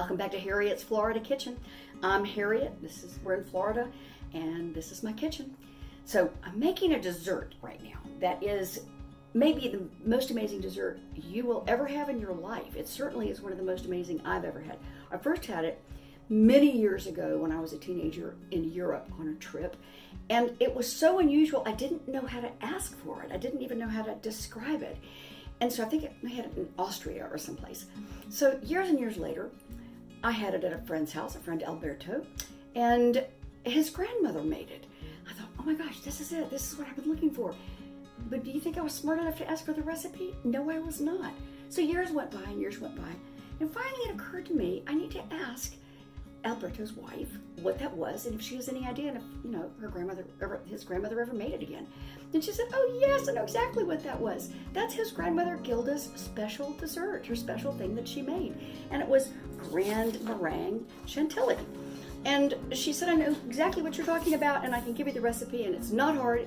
Welcome back to Harriet's Florida Kitchen. I'm Harriet. We're in Florida, and this is my kitchen. So I'm making a dessert right now that is maybe the most amazing dessert you will ever have in your life. It certainly is one of the most amazing I've ever had. I first had it many years ago when I was a teenager in Europe on a trip, and it was so unusual I didn't know how to ask for it. I didn't even know how to describe it. And so I think I had it in Austria or someplace. So years and years later, I had it at a friend's house, a friend Alberto, and his grandmother made it. I thought, oh my gosh, this is it. This is what I've been looking for. But do you think I was smart enough to ask for the recipe? No, I was not. So years went by and years went by. And finally it occurred to me, I need to ask Alberto's wife what that was and if she has any idea and if, his grandmother ever made it again. And she said, oh yes, I know exactly what that was. That's his grandmother Gilda's special dessert, her special thing that she made. And it was grand meringue Chantilly. And she said, I know exactly what you're talking about and I can give you the recipe, and it's not hard.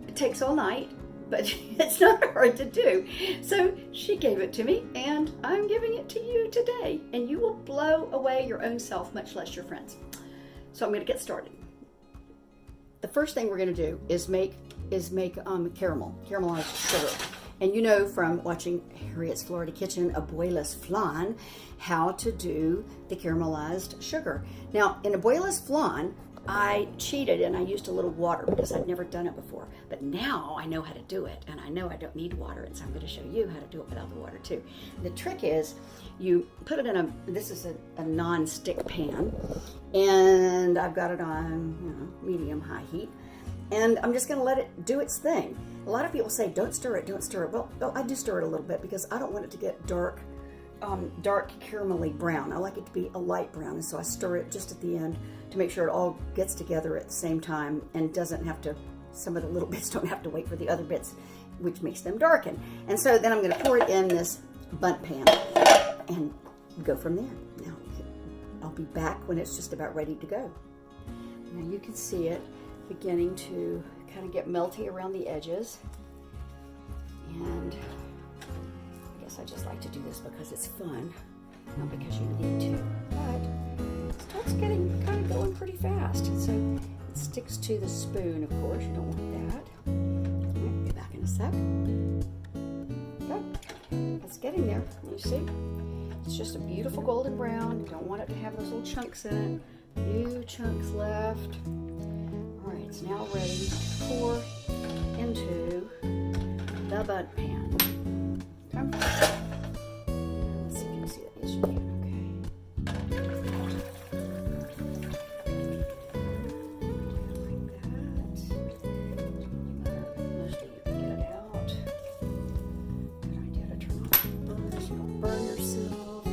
It takes all night, but it's not hard to do. So she gave it to me, and I'm giving it to you today. And you will blow away your own self, much less your friends. So I'm going to get started. The first thing we're going to do is make caramelized sugar. And you know from watching Harriet's Florida Kitchen, Abuela's flan, how to do the caramelized sugar. Now, in Abuela's flan, I cheated and I used a little water because I'd never done it before. But now I know how to do it, and I know I don't need water, and so I'm going to show you how to do it without the water too. The trick is you put it in this is a non-stick pan, and I've got it on medium-high heat, and I'm just going to let it do its thing. A lot of people say, don't stir it, don't stir it. Well, I do stir it a little bit because I don't want it to get dark caramelly brown. I like it to be a light brown, and so I stir it just at the end to make sure it all gets together at the same time and doesn't have to, some of the little bits don't have to wait for the other bits, which makes them darken. And so then I'm going to pour it in this bundt pan and go from there. Now, I'll be back when it's just about ready to go. Now you can see it beginning to kind of get melty around the edges, and I just like to do this because it's fun, not because you need to, but it starts getting kind of going pretty fast. So it sticks to the spoon, of course. You don't want that. I'll be back in a sec. Good. It's getting there. You see? It's just a beautiful golden brown. You don't want it to have those little chunks in it. Few chunks left. All right, it's now ready to pour into the bundt pan. Let's see if you can see that. Yes, you can. Okay. Like that. Mostly you can get it out. Good idea to turn off the burner so you don't burn yourself.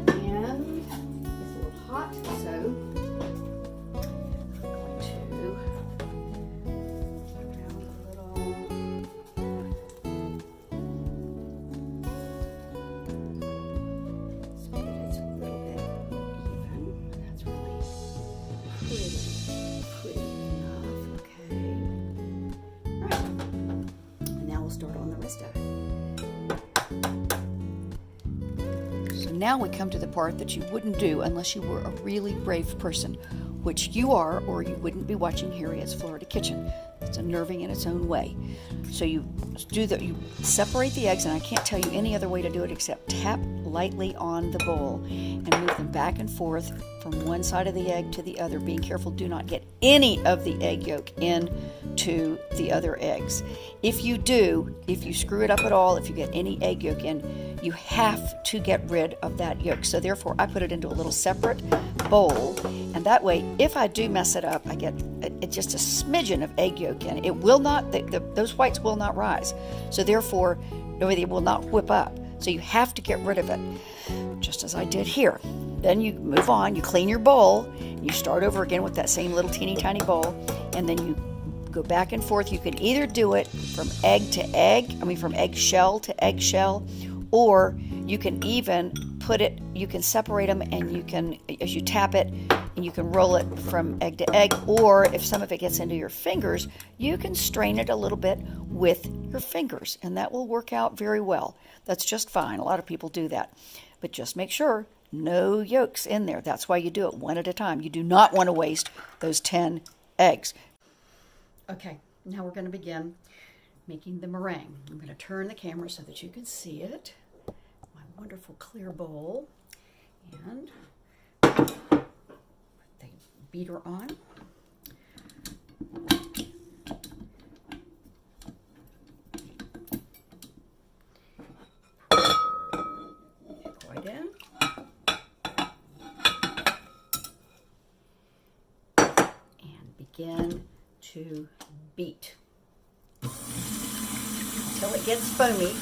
And it's a little hot, so I'm going to around a little. Now we come to the part that you wouldn't do unless you were a really brave person, which you are, or you wouldn't be watching Harriet's Florida Kitchen. It's unnerving in its own way. So you separate the eggs, and I can't tell you any other way to do it except tap lightly on the bowl and move them back and forth from one side of the egg to the other, being careful do not get any of the egg yolk into the other eggs. If you do, if you screw it up at all, if you get any egg yolk in, you have to get rid of that yolk. So therefore, I put it into a little separate bowl, and that way, if I do mess it up, I get just a smidgen of egg yolk in. It will not, those whites will not rise. So therefore, they will not whip up. So you have to get rid of it, just as I did here. Then you move on, you clean your bowl, and you start over again with that same little teeny tiny bowl, and then you go back and forth. You can either do it from egg to egg, from eggshell to eggshell, or you can even you can separate them, and you can, as you tap it, and you can roll it from egg to egg, or if some of it gets into your fingers, you can strain it a little bit with your fingers, and that will work out very well. That's just fine. A lot of people do that. But just make sure no yolks in there. That's why you do it one at a time. You do not want to waste those 10 eggs. Okay, now we're going to begin making the meringue. I'm going to turn the camera so that you can see it. My wonderful clear bowl. And put the beater on. Pour it in. And begin to beat until it gets foamy,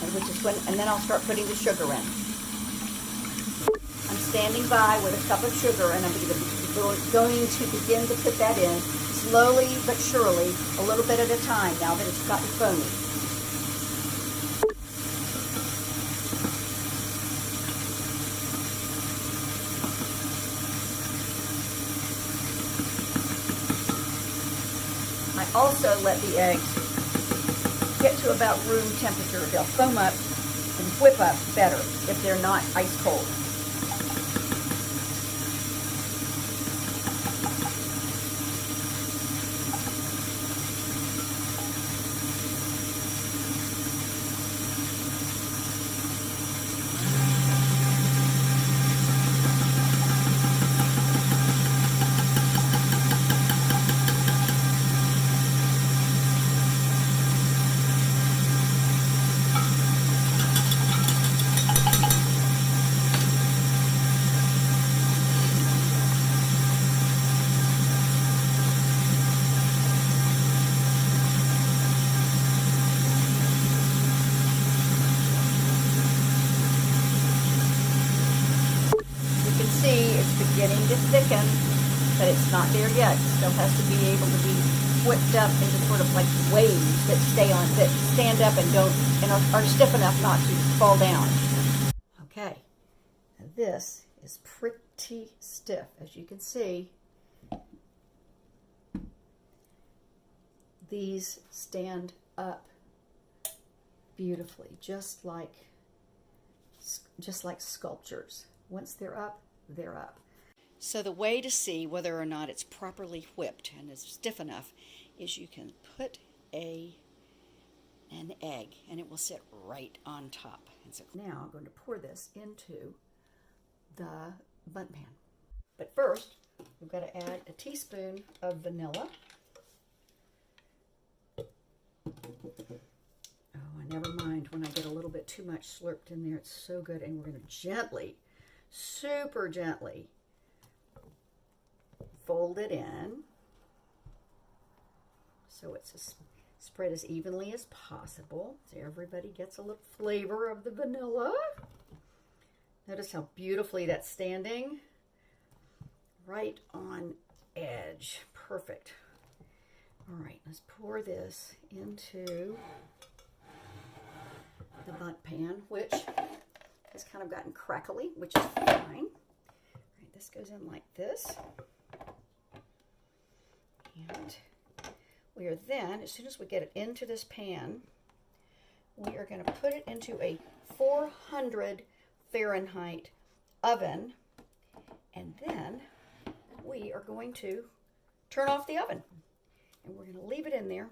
and then I'll start putting the sugar in. I'm standing by with a cup of sugar, and I'm going to begin to put that in slowly but surely, a little bit at a time now that it's gotten foamy. I also let the eggs get to about room temperature. They'll foam up and whip up better if they're not ice cold. Beginning to thicken, but it's not there yet. It still has to be able to be whipped up into sort of like waves that stand up and are stiff enough not to fall down. Okay, and this is pretty stiff, as you can see. These stand up beautifully, just like sculptures. Once they're up, they're up. So the way to see whether or not it's properly whipped and is stiff enough is you can put an egg and it will sit right on top. And so now I'm going to pour this into the bundt pan. But first, we've got to add a teaspoon of vanilla. Oh, never mind when I get a little bit too much slurped in there. It's so good. And we're going to gently, super gently, fold it in so it's spread as evenly as possible so everybody gets a little flavor of the vanilla. Notice how beautifully that's standing right on edge. Perfect. All right, let's pour this into the bundt pan, which has kind of gotten crackly, which is fine. All right, this goes in like this. And we are then, as soon as we get it into this pan, we are going to put it into a 400 Fahrenheit oven, and then we are going to turn off the oven. And we're going to leave it in there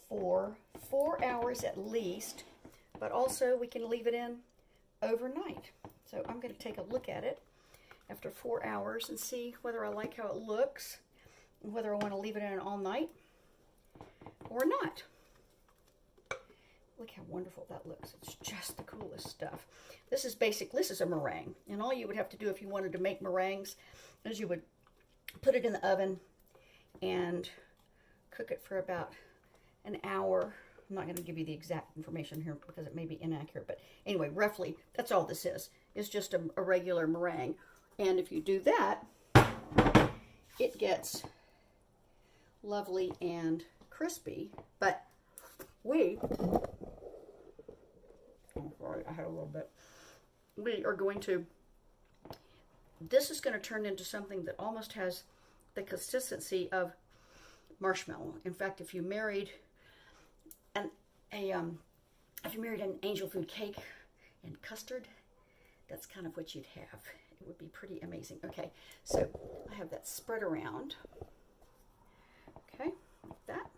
for 4 hours at least, but also we can leave it in overnight. So I'm going to take a look at it after 4 hours and see whether I like how it looks, whether I want to leave it in all night or not. Look how wonderful that looks. It's just the coolest stuff. This is a meringue. And all you would have to do if you wanted to make meringues is you would put it in the oven and cook it for about an hour. I'm not going to give you the exact information here because it may be inaccurate. But anyway, roughly, that's all this is. It's just a regular meringue. And if you do that, it gets lovely and crispy, but we are going to, this is going to turn into something that almost has the consistency of marshmallow. In fact, if you married an angel food cake and custard, that's kind of what you'd have. It would be pretty amazing. Okay, so I have that spread around. Okay, like that.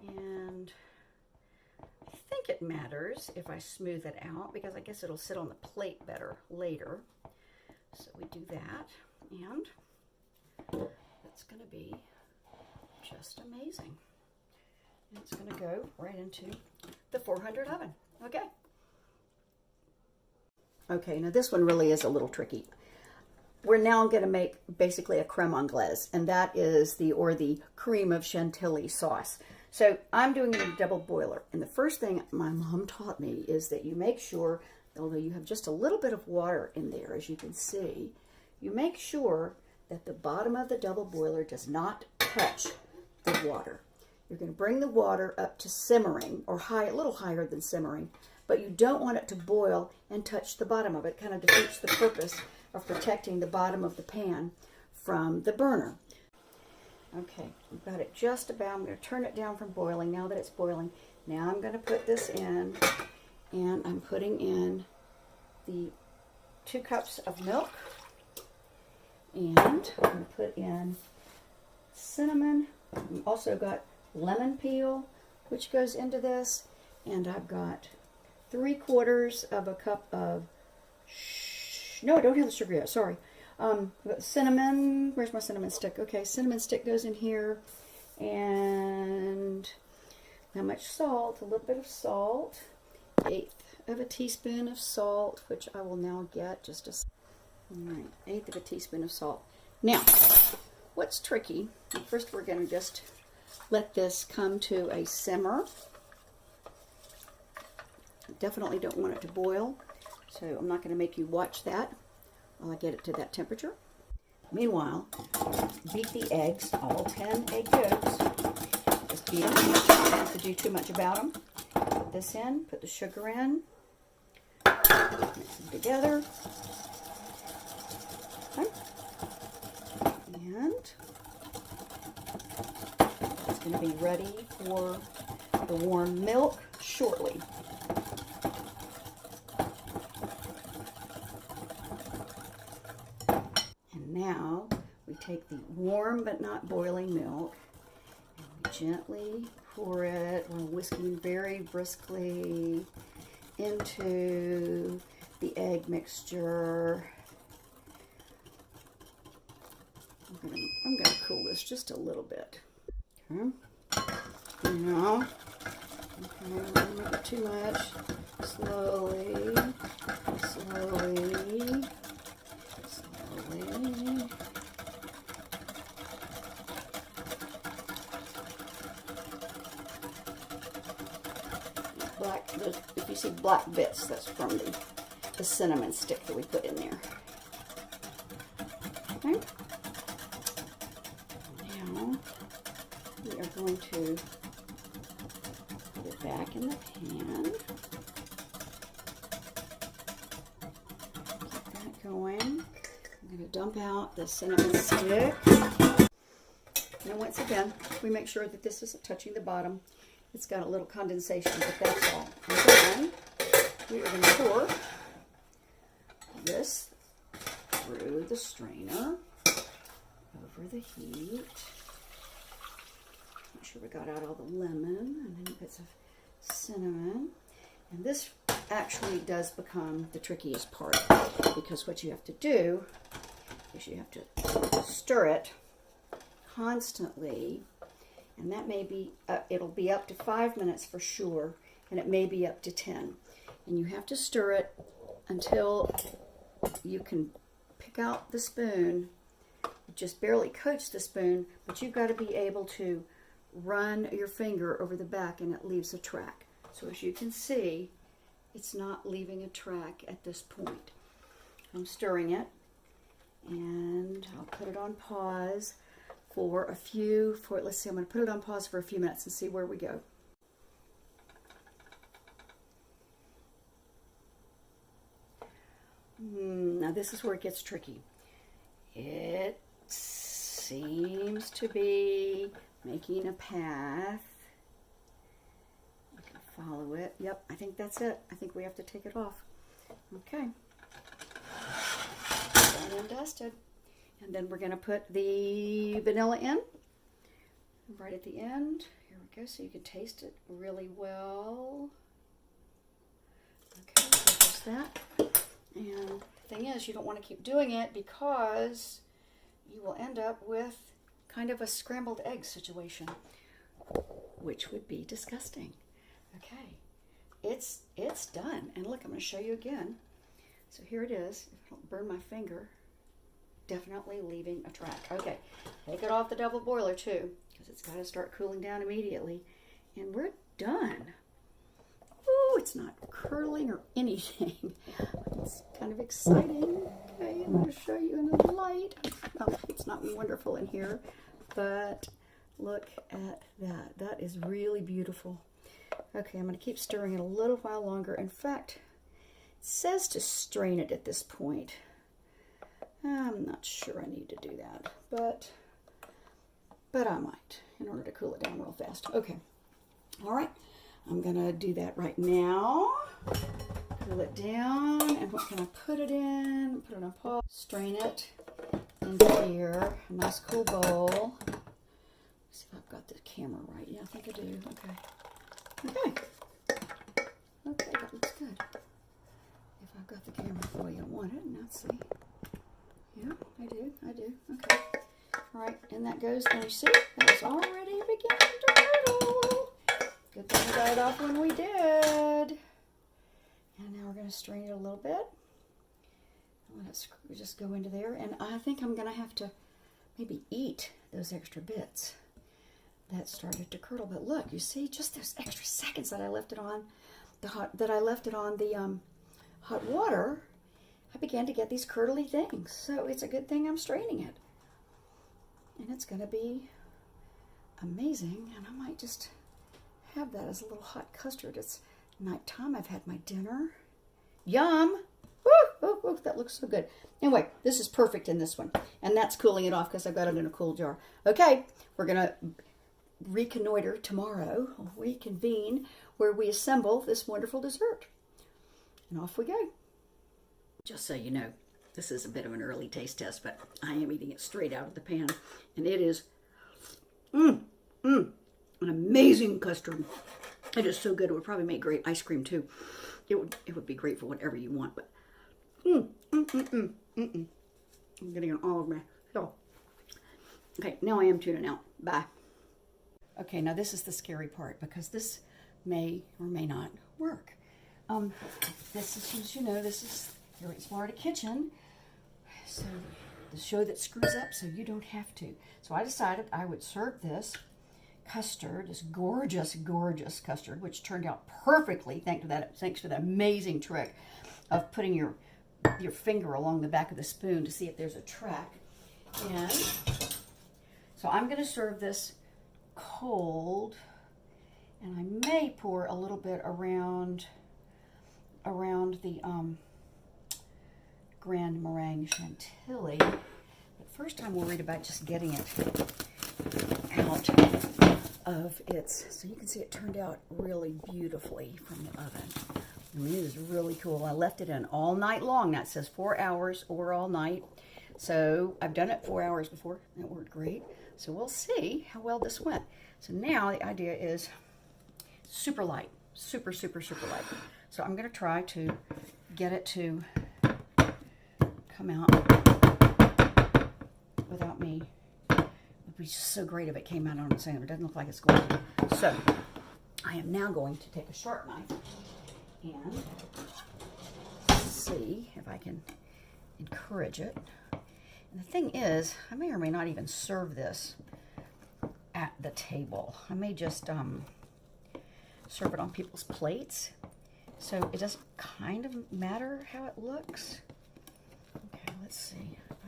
And I think it matters if I smooth it out because I guess it'll sit on the plate better later. So we do that, and it's going to be just amazing. And it's going to go right into the 400 oven. Okay. Okay, now this one really is a little tricky. We're now going to make basically a creme anglaise, and that is the cream of Chantilly sauce. So I'm doing it in a double boiler, and the first thing my mom taught me is that you make sure, although you have just a little bit of water in there, as you can see, you make sure that the bottom of the double boiler does not touch the water. You're going to bring the water up to simmering, or high, a little higher than simmering, but you don't want it to boil and touch the bottom of it. It kind of defeats the purpose of protecting the bottom of the pan from the burner. Okay, we've got it just about. I'm going to turn it down from boiling now that it's boiling. Now I'm going to put this in, and I'm putting in the 2 cups of milk, and I'm going to put in cinnamon. I've also got lemon peel, which goes into this, and I've got 3/4 of a cup of, no, I don't have the sugar yet, sorry. Cinnamon, where's my cinnamon stick? Okay, cinnamon stick goes in here, and how much salt? A little bit of salt, 1/8 of a teaspoon of salt, which I will now get just a, all right, 1/8 of a teaspoon of salt. Now, what's tricky, first we're going to just let this come to a simmer. Definitely don't want it to boil, so I'm not going to make you watch that while I get it to that temperature. Meanwhile, beat the eggs, all 10 egg yolks. Just beat them. You don't have to do too much about them. Put this in, put the sugar in, mix them together. Okay. And it's going to be ready for the warm milk shortly. Now we take the warm but not boiling milk and we gently pour it, we're whisking very briskly into the egg mixture. I'm gonna cool this just a little bit. Okay. Now, okay, don't make it too much. Slowly, slowly. If you see black bits, that's from the cinnamon stick that we put in there. Okay. Now we are going to put it back in the pan. Keep that going. I'm going to dump out the cinnamon stick. Now once again, we make sure that this isn't touching the bottom. It's got a little condensation, but that's all. And then we are going to pour this through the strainer over the heat. Make sure we got out all the lemon and then bits of cinnamon. And this actually does become the trickiest part, because what you have to do is you have to stir it constantly, and that may be, it'll be up to 5 minutes for sure, and it may be up to 10. And you have to stir it until you can pick out the spoon. It just barely coats the spoon, but you've got to be able to run your finger over the back and it leaves a track. So as you can see, it's not leaving a track at this point. I'm stirring it, and I'll put it on pause for a few, let's see, I'm going to put it on pause for a few minutes and see where we go. Now this is where it gets tricky. It seems to be making a path. I can follow it. Yep, I think that's it. I think we have to take it off. Okay. Done and dusted. And then we're going to put the vanilla in. Right at the end. Here we go, so you can taste it really well. Okay, so just that. And the thing is, you don't want to keep doing it because you will end up with kind of a scrambled egg situation, which would be disgusting. Okay, it's done. And look, I'm going to show you again. So here it is. If I don't burn my finger, definitely leaving a track. Okay, take it off the double boiler too, because it's got to start cooling down immediately. And we're done. Ooh, it's not curling or anything. It's kind of exciting. Okay, I'm going to show you in the light. Oh, it's not wonderful in here, but look at that. That is really beautiful. Okay, I'm going to keep stirring it a little while longer. In fact, it says to strain it at this point. I'm not sure I need to do that, but I might in order to cool it down real fast. Okay, all right, I'm gonna do that right now. Cool it down, and what can I put it in? Put it on pause. Strain it into here, a nice cool bowl. Let's see if I've got the camera right. Yeah, I think I do. Okay, that looks good. If I've got the camera the way I want it, now let's see. Yeah, I do. Okay. All right, and that goes, and you see, that was already beginning to curdle. Good thing we got it off when we did. And now we're going to strain it a little bit. Let it just go into there. And I think I'm going to have to maybe eat those extra bits that started to curdle. But look, you see, just those extra seconds that I left it on the hot water, I began to get these curdly things. So it's a good thing I'm straining it. And it's going to be amazing. And I might just have that as a little hot custard. It's nighttime. I've had my dinner. Yum! Woo, that looks so good. Anyway, this is perfect in this one. And that's cooling it off because I've got it in a cool jar. Okay, we're going to reconnoiter tomorrow, reconvene, where we assemble this wonderful dessert. And off we go. Just so you know, this is a bit of an early taste test, but I am eating it straight out of the pan. And it is an amazing custard. It is so good. It would probably make great ice cream too. It would be great for whatever you want, but I'm getting it all over my so. Okay, now I am tuning out. Bye. Okay, now this is the scary part because this may or may not work. This is, as you know, this is here at Florida Kitchen. So the show that screws up so you don't have to. So I decided I would serve this custard, this gorgeous, gorgeous custard, which turned out perfectly thanks to that amazing trick of putting your finger along the back of the spoon to see if there's a track. And so I'm going to serve this cold, and I may pour a little bit around the Grand Meringue Chantilly. But first I'm worried about just getting it out of its, so you can see it turned out really beautifully from the oven. I mean, it is really cool. I left it in all night long. That says 4 hours or all night. So I've done it 4 hours before. It worked great. So we'll see how well this went. So now the idea is super light, super, super, super light. So I'm going to try to get it to come out without me. It would be just so great if it came out on its own. It doesn't look like it's going to. So I am now going to take a sharp knife and see if I can encourage it. And the thing is, I may or may not even serve this at the table. I may just serve it on people's plates. So it doesn't kind of matter how it looks. Okay, let's see. If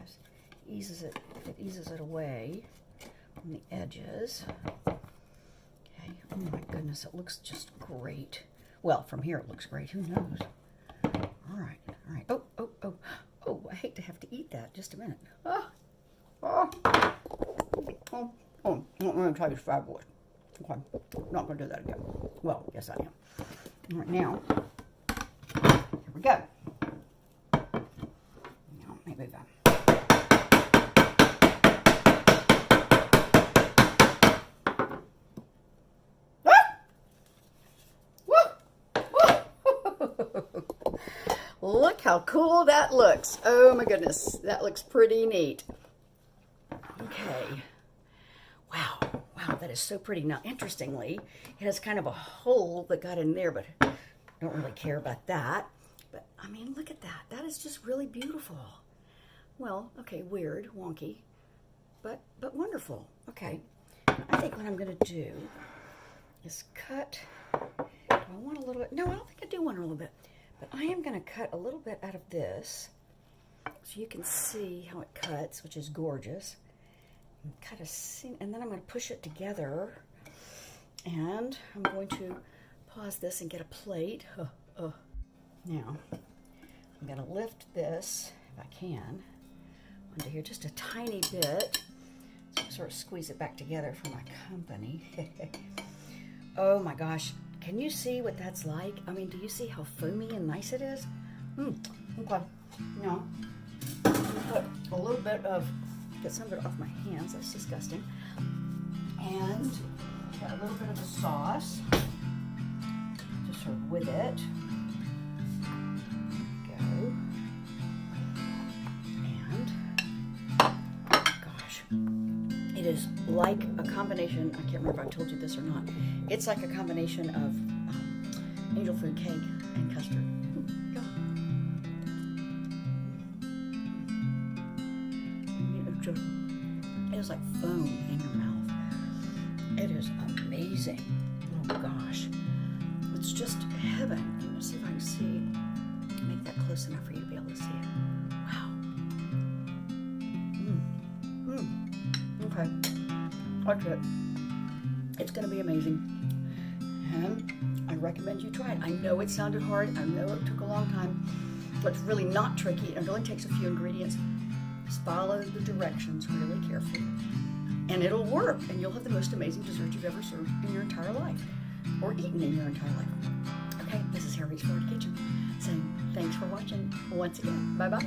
it eases it away from the edges. Okay, oh my goodness, it looks just great. Well, from here it looks great. Who knows? All right. Oh, I hate to have to eat that. Just a minute. I'm going to try this fabulous. Okay, I'm not going to do that again. Well, yes I am. All right, now, here we go. Look how cool that looks. Oh my goodness, that looks pretty neat. Okay. Wow, wow, that is so pretty. Now, interestingly, it has kind of a hole that got in there, but I don't really care about that. But, I mean, look at that. That is just really beautiful. Well, okay, weird, wonky, but wonderful. Okay, I think what I'm going to do is cut. Do I want a little bit? No, I don't think I do want a little bit. But I am going to cut a little bit out of this so you can see how it cuts, which is gorgeous. Cut a seam, and then I'm going to push it together, and I'm going to pause this and get a plate. Now I'm going to lift this, if I can, onto here just a tiny bit, so I sort of squeeze it back together for my company. Oh my gosh, can you see what that's like? I mean, do you see how foamy and nice it is? Okay, now I'm going to put a little bit of, get some of it off my hands, that's disgusting. And got a little bit of the sauce, just sort of with it. There we go. And, gosh, it is like a combination, I can't remember if I told you this or not, it's like a combination of angel food cake and custard. It is like foam in your mouth. It is amazing. Oh gosh. It's just heaven. I'm going to see if I can make that close enough for you to be able to see it. Wow. Okay. That's it. It's going to be amazing. And I recommend you try it. I know it sounded hard. I know it took a long time. But it's really not tricky. It only takes a few ingredients. Just follow the directions really carefully, and it'll work, and you'll have the most amazing dessert you've ever served in your entire life, or eaten in your entire life. Okay, this is Harry's Florida Kitchen saying thanks for watching once again. Bye-bye.